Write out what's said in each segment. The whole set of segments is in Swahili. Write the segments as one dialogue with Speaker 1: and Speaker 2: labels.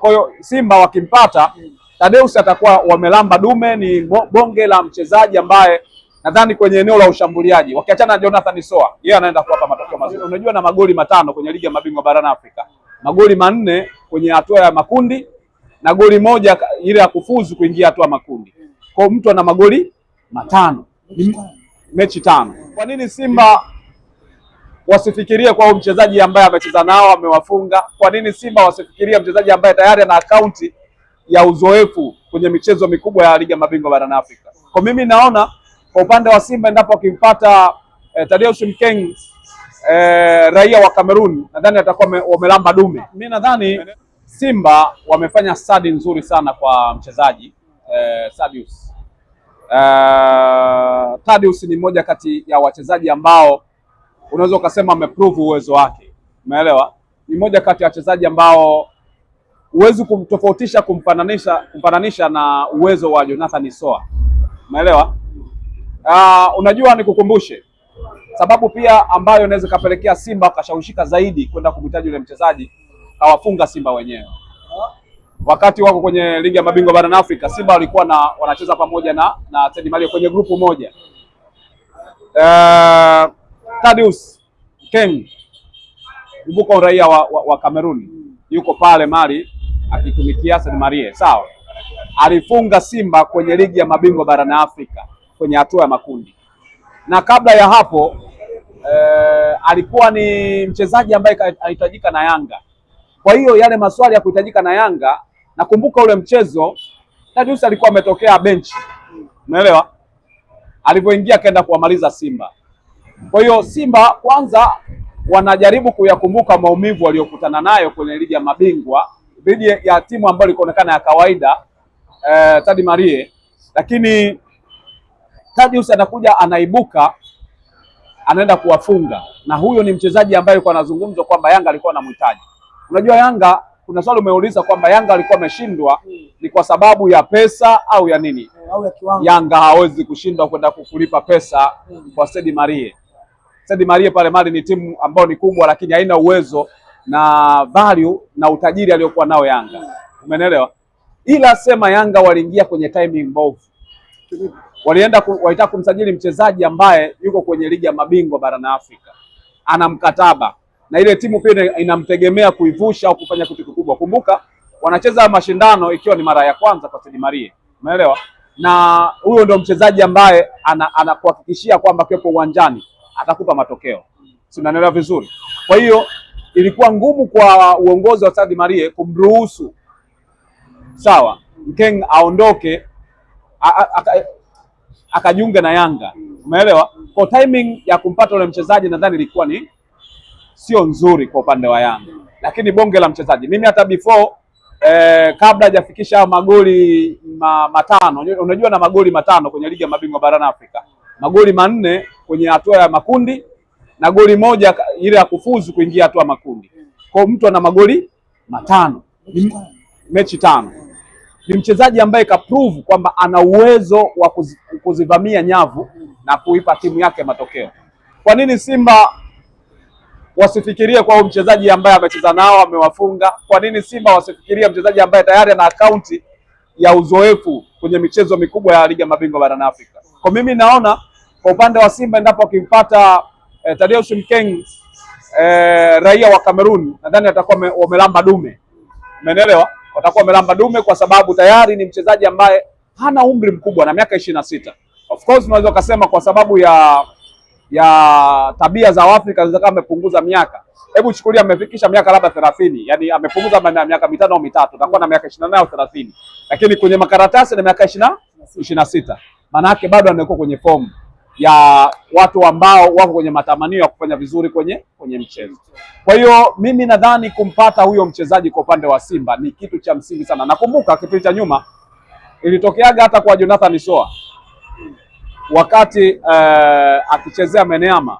Speaker 1: Kwa hiyo Simba wakimpata Thaddeus atakuwa wamelamba dume. Ni bonge la mchezaji ambaye nadhani kwenye eneo la ushambuliaji wakiachana na Jonathan Soa, yeye anaenda kuwapa matokeo mazuri. Unajua, na magoli 5 kwenye ligi ya mabingwa barani Afrika, magoli 4 kwenye hatua ya makundi na goli 1 ile ya kufuzu kuingia hatua ya makundi. Kwa mtu ana magoli 5 mechi 5. Kwa nini Simba wasifikirie kwa mchezaji ambaye amecheza nao amewafunga? Kwa nini Simba wasifikirie mchezaji ambaye tayari ana akaunti ya uzoefu kwenye michezo mikubwa ya ligi ya mabingwa barani Afrika? Kwa mimi naona kwa upande wa Simba endapo akimpata Thaddeus Mkeng raia wa Cameroon, nadhani atakuwa wamelamba dume. Mimi nadhani Simba wamefanya study nzuri sana kwa mchezaji Thaddeus. Thaddeus ni mmoja kati ya wachezaji ambao unaweza ukasema ameprove uwezo wake. Umeelewa? Ni mmoja kati ya wachezaji ambao huwezi kumtofautisha kumfananisha na uwezo wa Jonathan Soa. Umeelewa? Unajua, nikukumbushe sababu pia ambayo inaweza kapelekea Simba wakashawishika zaidi kwenda kumhitaji yule mchezaji, hawafunga Simba wenyewe. Wakati wako kwenye ligi ya mabingwa barani Afrika, Simba walikuwa wanacheza pamoja na Sadio Mane kwenye grupu moja. Thaddeus Mkeng, kumbuka raia wa Cameroon, yuko pale Mali akitumikia Sadio Mane, sawa. Alifunga Simba kwenye ligi ya mabingwa barani Afrika kwenye hatua ya makundi, na kabla ya hapo alikuwa ni mchezaji ambaye alihitajika na Yanga. Kwa hiyo yale maswali ya kuhitajika na Yanga, nakumbuka ule mchezo Thaddeus alikuwa ametokea benchi, umeelewa, alivyoingia akaenda kuwamaliza Simba. Kwa hiyo Simba kwanza wanajaribu kuyakumbuka maumivu waliokutana nayo kwenye ligi ya mabingwa dhidi ya timu ambayo ilionekana ya kawaida Sadio Mane, lakini Thaddeus anakuja anaibuka anaenda kuwafunga, na huyo ni mchezaji ambaye alikuwa anazungumzwa kwamba Yanga alikuwa anamhitaji. Unajua, Yanga kuna swali umeuliza kwamba Yanga alikuwa ameshindwa ni kwa sababu ya pesa au ya nini? Yanga hawezi kushindwa kwenda kukulipa pesa kwa Sadio Mane. Sadio Mane pale Mali ni timu ambayo ni kubwa, lakini haina uwezo na value na utajiri aliyokuwa nao Yanga. Umeelewa? Ila sema Yanga waliingia kwenye timing mbovu. Walitaka kumsajili mchezaji ambaye yuko kwenye ligi ya mabingwa barani Afrika, ana mkataba na ile timu pia inamtegemea kuivusha au kufanya kitu kikubwa. Kumbuka wanacheza mashindano ikiwa ni mara ya kwanza kwa Sadio Mane, umeelewa? Na huyo ndio mchezaji ambaye anakuhakikishia kwamba kepo uwanjani atakupa matokeo, si unanielewa vizuri? Kwa hiyo ilikuwa ngumu kwa uongozi wa Sadio Mane kumruhusu sawa Mkeng aondoke akajiunga na Yanga, umeelewa? Kwa timing ya kumpata yule mchezaji nadhani ilikuwa ni sio nzuri kwa upande wa Yanga, lakini bonge la mchezaji. Mimi hata before kabla hajafikisha magoli 5, unajua na magoli 5 kwenye ligi ya mabingwa barani Afrika, magoli 4 kwenye hatua ya makundi na goli 1 ile ya kufuzu kuingia hatua ya makundi. Kwa mtu ana magoli 5 mechi 5. Ni mchezaji ambaye kaprove kwamba ana uwezo wa kuzivamia nyavu na kuipa timu yake matokeo. Kwa nini Simba wasifikirie kwa mchezaji ambaye amecheza nao amewafunga? Kwa nini Simba wasifikirie mchezaji ambaye tayari ana akaunti ya uzoefu kwenye michezo mikubwa ya ligi ya mabingwa barani Afrika? Kwa mimi naona kwa upande wa Simba endapo akimpata Thaddeus Mkeng raia wa Cameroon, nadhani atakuwa wamelamba dume. Umeelewa? Watakuwa wamelamba dume kwa sababu tayari ni mchezaji ambaye hana umri mkubwa na miaka 26. Of course unaweza kusema kwa sababu ya tabia za Afrika zinaweza kama amepunguza miaka. Hebu chukulia amefikisha miaka labda 30, yani amepunguza miaka 5 au 3, atakuwa na miaka 28 au 30. Lakini kwenye makaratasi na miaka 26. Maana yake bado anakuwa kwenye form ya watu ambao wako kwenye matamanio ya kufanya vizuri kwenye mchezo. Kwa hiyo mimi nadhani kumpata huyo mchezaji kwa upande wa Simba ni kitu cha msingi sana. Nakumbuka kipindi cha nyuma ilitokeaga hata kwa Jonathan Soa wakati akichezea Medeama.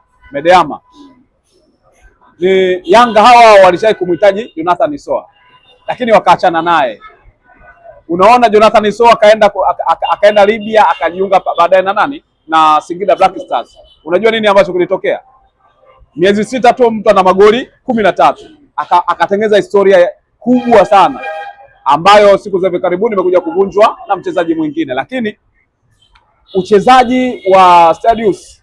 Speaker 1: Ni Yanga hawa walishai kumhitaji Jonathan Soa, lakini wakaachana naye. Unaona, Jonathan Soa akaenda Libya, akajiunga baadaye na nani? Na Singida Black Stars. Unajua nini ambacho kilitokea? Miezi 6 tu mtu ana magoli 13. Akatengeneza historia kubwa sana ambayo siku za hivi karibuni imekuja kuvunjwa na mchezaji mwingine. Lakini uchezaji wa Stadius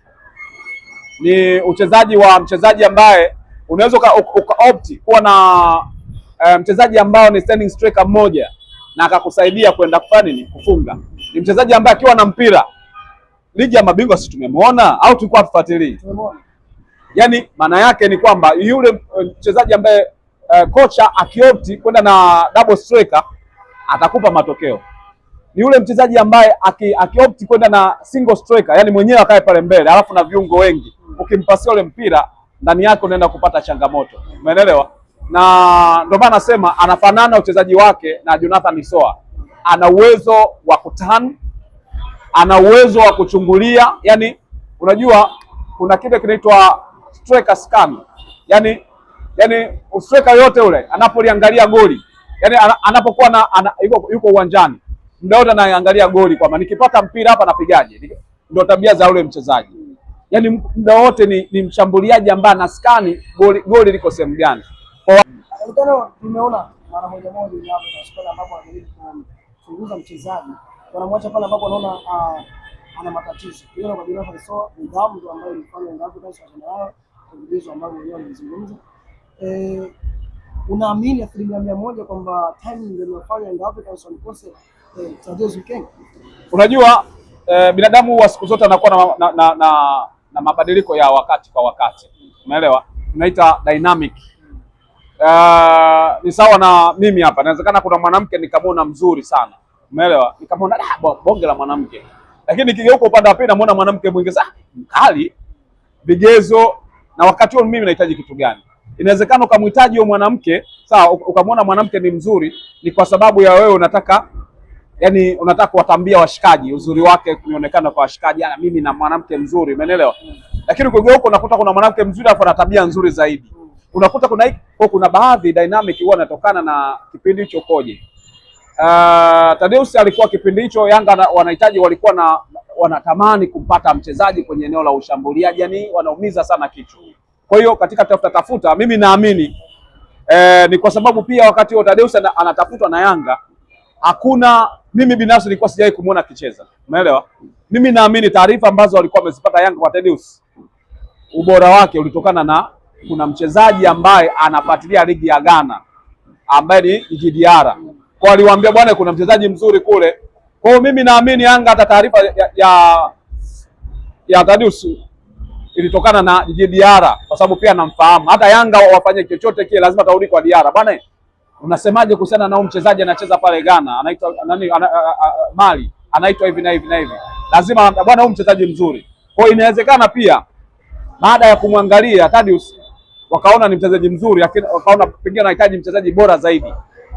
Speaker 1: ni uchezaji wa mchezaji ambaye unaweza ukaopti kuwa na mchezaji ambao ni standing striker mmoja na akakusaidia kwenda kufanya nini, kufunga. Ni mchezaji ambaye akiwa na mpira ligi ya mabingwa sisi tumemwona au tulikuwa tufuatilii? Yaani maana yake ni kwamba yule mchezaji ambaye kocha akiopti kwenda na double striker atakupa matokeo. Ni yule mchezaji ambaye akiopti kwenda na single striker, yani mwenyewe akae pale mbele alafu na viungo wengi, ukimpasia ule mpira ndani yake unaenda kupata changamoto. Umeelewa? Na ndio maana nasema anafanana uchezaji wake na Jonathan Soa. Ana uwezo wa kuturn, ana uwezo wa kuchungulia, yani unajua kuna kitu kinaitwa striker scan. Yani striker yote ule anapoliangalia goli, yani anapokuwa yuko uwanjani muda wote anaangalia goli, kwamba nikipata mpira hapa napigaje. Ndio tabia za ule mchezaji. Yani muda wote ni mshambuliaji ambaye ana scan goli liko sehemu gani.
Speaker 2: Kwa tumeona mara moja hapo na ambapo anachunguza mchezaji, wanamwacha pale ambapo anaona ana matatizo. Hiyo kwa Jonathan Soa nidhamu ndio ambayo ilifanya ngapi kwa sababu ndio ambayo wenyewe walizungumza. Unaamini 100% kwamba timing ndio inafanya ngapi kwa sababu Stadius King?
Speaker 1: Unajua binadamu wa siku zote anakuwa na mabadiliko ya wakati kwa wakati. Umeelewa? Tunaita dynamic. Ni sawa na mimi hapa. Inawezekana kuna mwanamke nikamwona mzuri sana. Umeelewa? Nikamwona bonge la mwanamke. Lakini nikigeuka upande wa pili namuona mwanamke mwingine mkali, vigezo na wakati huo mimi nahitaji kitu gani? Inawezekana ukamhitaji huyo mwanamke, sawa, ukamwona mwanamke ni mzuri, ni kwa sababu ya wewe unataka kuwatambia washikaji uzuri wake kuonekana kwa washikaji, mimi na mwanamke mzuri, umeelewa? Lakini ukigeuka unakuta kuna mwanamke mzuri afu ana tabia nzuri zaidi. Unakuta kuna baadhi dynamic huwa inatokana na kipindi hicho koje. Stadius alikuwa kipindi hicho Yanga walikuwa wanatamani kumpata mchezaji kwenye eneo la ushambuliaji, yani wanaumiza sana kichwa. Kwa hiyo katika tafuta mimi naamini ni kwa sababu pia wakati huo Stadius anatafutwa na Yanga, mimi binafsi nilikuwa sijawahi kumuona akicheza. Umeelewa? Mimi naamini taarifa ambazo walikuwa wamezipata Yanga kwa Stadius, ubora wake ulitokana na kuna mchezaji ambaye anafuatilia ligi ya Ghana ambaye ni GDR. Kwa aliwaambia bwana kuna mchezaji mzuri kule. Kwa hiyo mimi naamini Yanga hata taarifa ya Stadius ilitokana na GDR kwa sababu pia anamfahamu. Hata Yanga wafanye chochote kile lazima tarudi kwa Diara. Bwana unasemaje kuhusiana na mchezaji anacheza pale Ghana, anaitwa Mali, anaitwa hivi na hivi na hivi. Lazima bwana huyu mchezaji mzuri. Kwa hiyo inawezekana pia baada ya kumwangalia Stadius wakaona ni mchezaji mzuri, lakini wakaona pengine anahitaji mchezaji bora zaidi,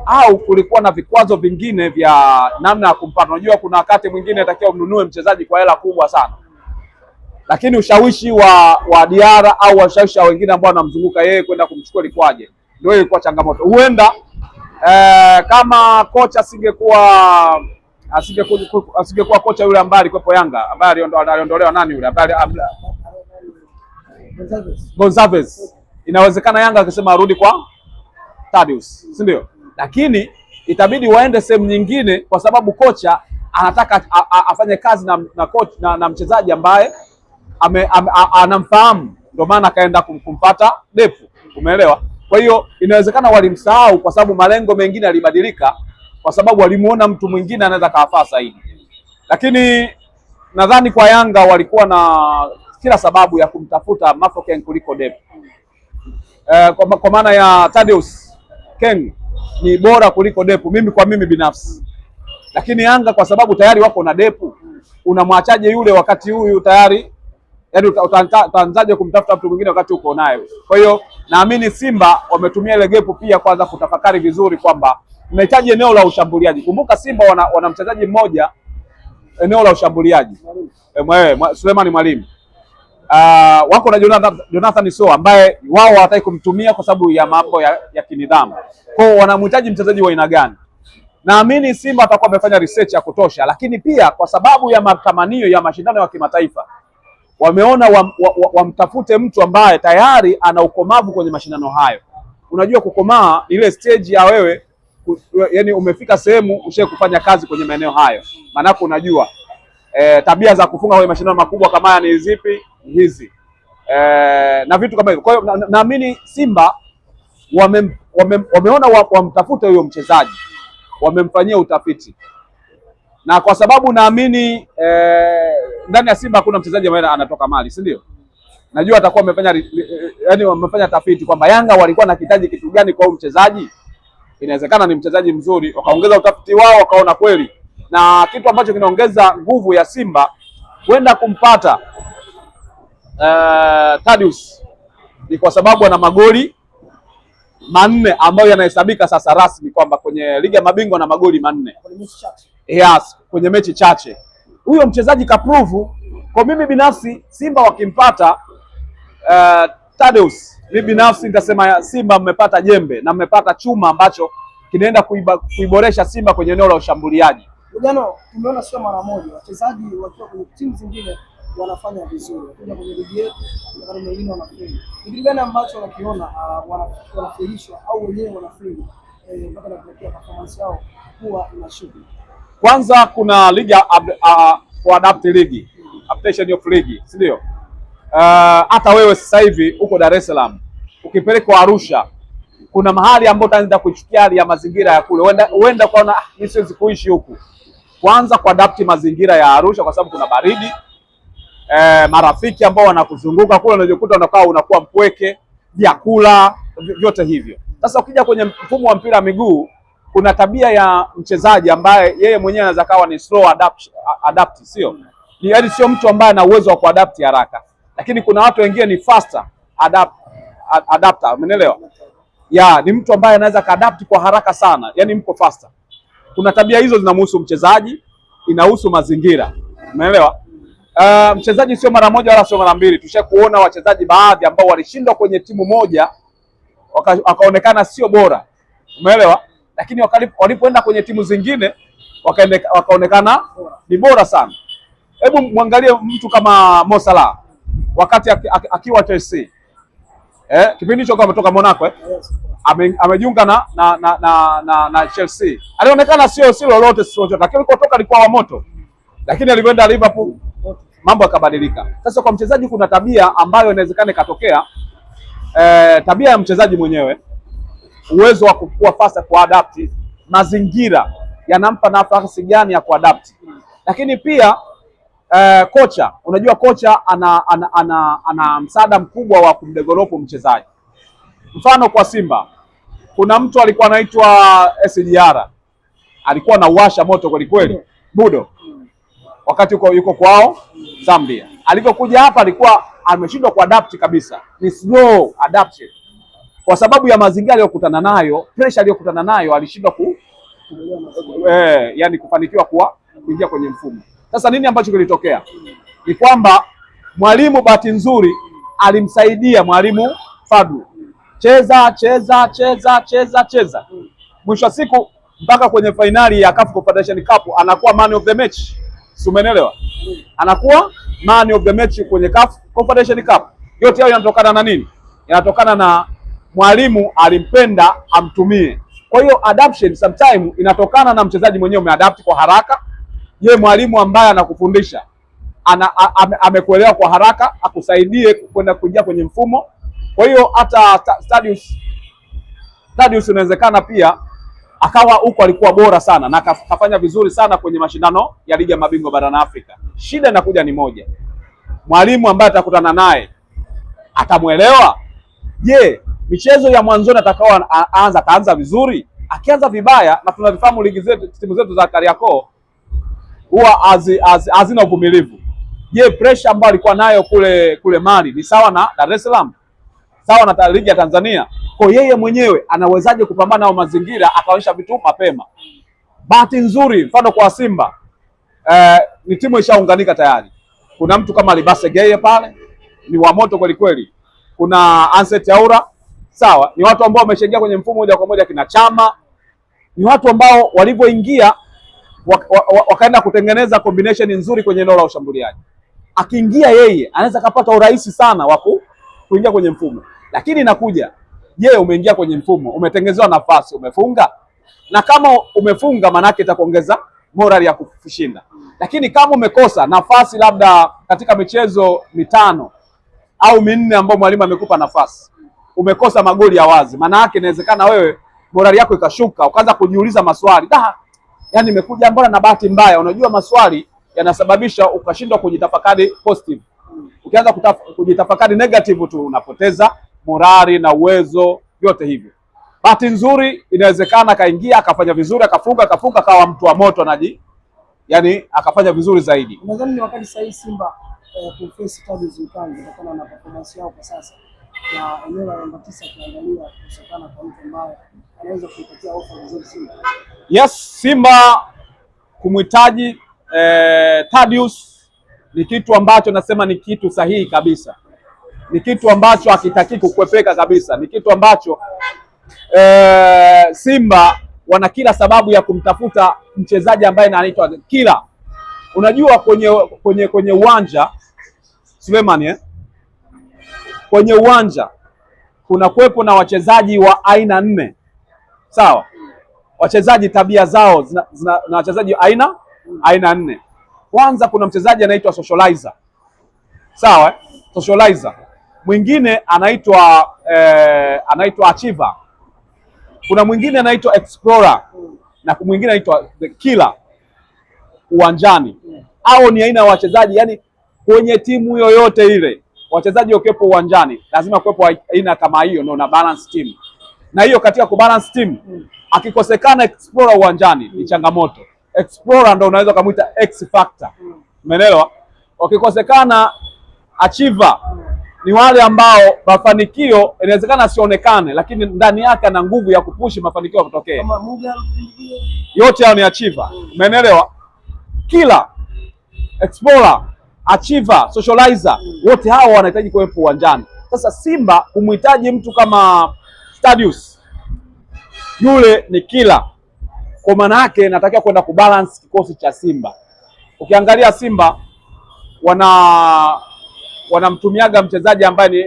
Speaker 1: au kulikuwa na vikwazo vingine vya namna ya kumpata. Unajua kuna wakati mwingine inatakiwa umnunue mchezaji kwa hela kubwa sana, lakini ushawishi wa Diara au washawishi wengine ambao wanamzunguka yeye kwenda kumchukua likwaje, ndio ilikuwa changamoto. Huenda kama kocha asingekuwa kocha yule ambaye alikuwepo Yanga, ambaye aliondolewa nani yule ambaye Gonzalez, inawezekana Yanga akisema arudi kwa Stadius, si ndio? Lakini itabidi waende sehemu nyingine kwa sababu kocha anataka afanye kazi na mchezaji ambaye anamfahamu, ndio maana akaenda kumpata Depu. Umeelewa? Kwa hiyo inawezekana walimsahau kwa sababu malengo mengine yalibadilika, kwa sababu walimuona mtu mwingine anaweza kafaa zaidi. Lakini nadhani kwa Yanga walikuwa na kila sababu ya kumtafuta Mafokeng kuliko Depu. Kwa maana ya Stadius King ni bora kuliko Depu mimi binafsi. Lakini Yanga kwa sababu tayari wako na Depu, unamwachaje yule wakati huyu tayari, yaani utaanzaje kumtafuta mtu mwingine wakati uko naye? Kwa hiyo naamini Simba wametumia ile gepu pia kwanza kutafakari vizuri kwamba tunahitaji eneo la ushambuliaji. Kumbuka Simba wana mchezaji mmoja eneo la ushambuliaji, Suleiman Mwalimu. Wako na Jonathan Soa ambaye wao hawataki kumtumia kwa sababu ya mambo ya kinidhamu. Kwa hiyo wanamhitaji mchezaji wa aina gani? Naamini Simba atakuwa amefanya research ya kutosha, lakini pia kwa sababu ya matamanio ya mashindano ya kimataifa wameona wamtafute mtu ambaye tayari ana ukomavu kwenye mashindano hayo. Unajua kukomaa ile stage ya wewe yani umefika sehemu ushe kufanya kazi kwenye maeneo hayo, maanake unajua tabia za kufunga kwenye mashindano makubwa kama haya ni zipi hizi, na vitu kama hivyo. Kwa hiyo naamini Simba wameona wamtafute huyo mchezaji, wamemfanyia utafiti, na kwa sababu naamini ndani ya Simba hakuna mchezaji ambaye anatoka Mali, si ndio? Najua atakuwa wamefanya tafiti kwamba Yanga walikuwa na kitaji kitu gani kwa huyo mchezaji, inawezekana ni mchezaji mzuri, wakaongeza utafiti wao, wakaona kweli. Na kitu ambacho kinaongeza nguvu ya Simba kwenda kumpata Thaddeus ni kwa sababu ana magoli manne ambayo yanahesabika sasa rasmi kwamba kwenye ligi ya mabingwa na magoli manne. Yes, kwenye mechi chache. Huyo mchezaji kaprove. Kwa mimi binafsi Simba wakimpata Thaddeus, mimi binafsi nitasema Simba mmepata jembe na mmepata chuma ambacho kinaenda kuiboresha Simba kwenye eneo la ushambuliaji.
Speaker 2: Lugano, tumeona sio mara moja wachezaji wakiwa kwenye timu zingine wanafanya vizuri, kuja kwenye ligi yetu na wengine wanafeli. Ni kitu gani ambacho wanakiona wanafundishwa au wenyewe wanafeli mpaka kufikia performance yao kuwa inashuka?
Speaker 1: Kwanza kuna ligi adapt league, adaptation of league, si ndio? Hata wewe sasa hivi uko Dar es Salaam, ukipelekwa Arusha kuna mahali ambapo utaanza kuchukia hali ya mazingira ya kule, uenda ukaona mimi siwezi kuishi huku. Kwanza kuadapt mazingira ya Arusha kwa sababu kuna baridi, marafiki ambao wanakuzunguka kule unajikuta unakuwa mpweke, vyakula vyote hivyo. Sasa ukija kwenye mfumo wa mpira wa miguu kuna tabia ya mchezaji ambaye yeye mwenyewe anaweza kawa ni slow adapt, sio? Yaani sio mtu ambaye ana uwezo wa kuadapt haraka. Lakini kuna watu wengine ni faster adapter, umeelewa? Ni mtu ambaye anaweza kaadapt kwa haraka sana, yani mko faster. Kuna tabia hizo zinamhusu mchezaji, inahusu mazingira. Umeelewa? Mchezaji sio mara moja wala sio mara mbili. Tushakuona wachezaji baadhi ambao walishindwa kwenye timu moja wakaonekana sio bora. Umeelewa? Lakini walipoenda kwenye timu zingine wakaonekana ni bora sana. Hebu muangalie mtu kama Mo Salah wakati akiwa Chelsea. Kipindi hicho kama ametoka Monaco amejiunga na Chelsea. Alionekana sio lolote lakini kutoka alikuwa wa moto. Lakini alivyoenda Liverpool mambo yakabadilika. Sasa kwa mchezaji kuna tabia ambayo inawezekana ikatokea, tabia ya mchezaji mwenyewe, uwezo wa kukua fast kuadapt, mazingira yanampa nafasi gani ya kuadapt. Lakini pia kocha, unajua kocha ana msaada mkubwa wa kumdevelop mchezaji. Mfano kwa Simba kuna mtu alikuwa anaitwa SGR, alikuwa anauasha moto kweli kweli, Budo, wakati yuko kwao Zambia. Alivyokuja hapa alikuwa ameshindwa kuadapt kabisa, ni slow adaptation kwa sababu ya mazingira aliyokutana nayo, pressure aliyokutana nayo, alishindwa yani kufanikiwa kuingia kwenye mfumo. Sasa nini ambacho kilitokea? Ni kwamba mwalimu bahati nzuri alimsaidia mwalimu Fadlu. Cheza. Mwisho wa siku mpaka kwenye fainali ya CAF Confederation Cup anakuwa man of the match. Si umeelewa? Anakuwa man of the match kwenye CAF Confederation Cup. Yote hayo yanatokana na nini? Yanatokana na mwalimu alimpenda amtumie. Kwa hiyo adaptation sometime inatokana na mchezaji mwenyewe umeadapt kwa haraka. Mwalimu ambaye anakufundisha amekuelewa kwa haraka, akusaidie kwenda kuingia kwenye mfumo. Kwa hiyo hata Thaddeus inawezekana pia akawa huko alikuwa bora sana na kafanya vizuri sana kwenye mashindano ya ligi ya mabingwa barani Afrika. Shida inakuja ni moja, mwalimu ambaye atakutana naye atamuelewa. Michezo ya mwanzoni atakao kaanza vizuri, akianza vibaya, na tunavifahamu ligi zetu, timu zetu za Kariakoo huwa hazina uvumilivu. Pressure ambayo alikuwa nayo kule Mali ni sawa na Dar es Salaam, sawa na ligi ya Tanzania. Kwa yeye mwenyewe anawezaje kupambana na mazingira akaonyesha vitu mapema? Bahati nzuri mfano kwa Simba ni timu ishaunganika tayari. Kuna mtu kama Libase Geye pale ni wa moto kweli kweli. Kuna Anset Aura, sawa, ni watu ambao wameshaingia kwenye mfumo moja kwa moja. Kina Chama ni watu ambao walivyoingia wakaenda kutengeneza combination nzuri kwenye eneo la ushambuliaji. Akiingia yeye anaweza kupata urahisi sana wa kuingia kwenye mfumo. Lakini inakuja, umeingia kwenye mfumo, umetengenezewa nafasi, umefunga, na kama umefunga manake itakuongeza morali ya kushinda. Lakini kama umekosa nafasi labda katika michezo mitano au minne ambayo mwalimu amekupa nafasi, umekosa magoli ya wazi, maana yake inawezekana wewe morali yako ikashuka, ukaanza kujiuliza maswali, yani nimekuja mbona na bahati mbaya. Unajua maswali yanasababisha ukashindwa kujitafakari positive. Ukianza kujitafakari negative tu unapoteza morali na uwezo vyote hivyo. Bahati nzuri inawezekana akaingia akafanya vizuri, akafunga akawa mtu wa moto yani akafanya vizuri zaidi.
Speaker 2: Nadhani ni wakati sahihi Simba kuface Stadium Mkangi kutokana na performance yao kwa sasa, na eneo la namba 9 kiangalia kushikana kwa mtu ambaye anaweza kuipatia ofa nzuri Simba.
Speaker 1: Yes, Simba kumhitaji Thaddeus ni kitu ambacho nasema ni kitu sahihi kabisa, ni kitu ambacho hakitaki kukwepeka kabisa, ni kitu ambacho Simba wana kila sababu ya kumtafuta mchezaji ambaye anaitwa kila. Unajua kwenye uwanja Suleiman, kwenye uwanja kuna kuwepo na wachezaji wa aina 4, sawa? Wachezaji tabia zao na wachezaji aina 4. Kwanza kuna mchezaji anaitwa socializer, sawa? Socializer. Mwingine anaitwa achiever. Kuna mwingine anaitwa explorer na mwingine anaitwa the killer uwanjani. Hao ni aina ya wachezaji, yani kwenye timu yoyote ile wachezaji wakiwepo uwanjani lazima kuwepo aina kama hiyo, ndio na balance team. Na hiyo katika kubalance team akikosekana explorer uwanjani ni changamoto. Explorer ndio unaweza kumuita X factor. Umeelewa? Wakikosekana achiever ni wale ambao mafanikio inawezekana asionekane, lakini ndani yake ana nguvu ya kupushi mafanikio kutokea. Yote hao ni achiever. Umeelewa? Killer, explorer, achiever, socializer, wote hao wanahitaji kuwepo uwanjani. Sasa Simba kumhitaji mtu kama Thaddeus, yule ni killer. Kwa maana yake natakiwa kwenda kubalance kikosi cha Simba. Ukiangalia Simba wanamtumiaga mchezaji ambaye ni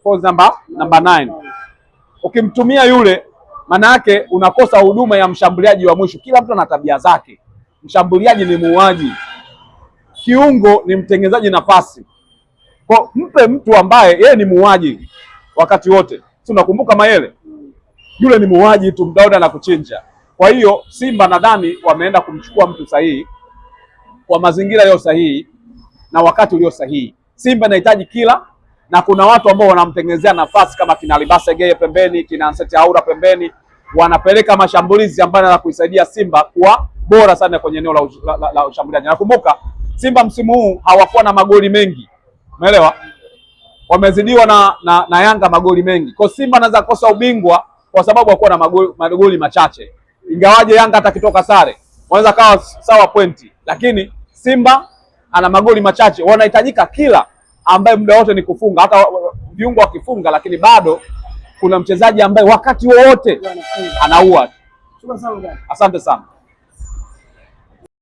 Speaker 1: force number 9. Ukimtumia yule maana yake unakosa huduma ya mshambuliaji wa mwisho. Kila mtu ana tabia zake. Mshambuliaji ni muuaji, kiungo ni mtengenezaji nafasi. Kwa mpe mtu ambaye yeye ni muuaji wakati wote. Si unakumbuka Mayele? Yule ni muuaji tu, mdaoda na kuchinja. Kwa hiyo Simba nadhani wameenda kumchukua mtu sahihi kwa mazingira yao sahihi na wakati ulio sahihi. Simba inahitaji kila, na kuna watu ambao wanamtengenezea nafasi kama kina Libase Geye pembeni, kina Anseti Aura pembeni, wanapeleka mashambulizi ambayo yanaweza kuisaidia Simba kuwa bora sana kwenye eneo la ushambuliaji. Nakumbuka Simba msimu huu hawakuwa na magoli mengi. Umeelewa? Wamezidiwa na Yanga magoli mengi. Kwa Simba anaweza kosa ubingwa kwa sababu hakuwa na magoli machache. Ingawaje Yanga atakitoka sare, wanaweza kawa sawa pointi, lakini Simba ana magoli machache. Wanahitajika kila ambaye muda wote ni kufunga, hata viungo wakifunga, lakini bado kuna mchezaji ambaye wakati wowote anaua. Asante sana.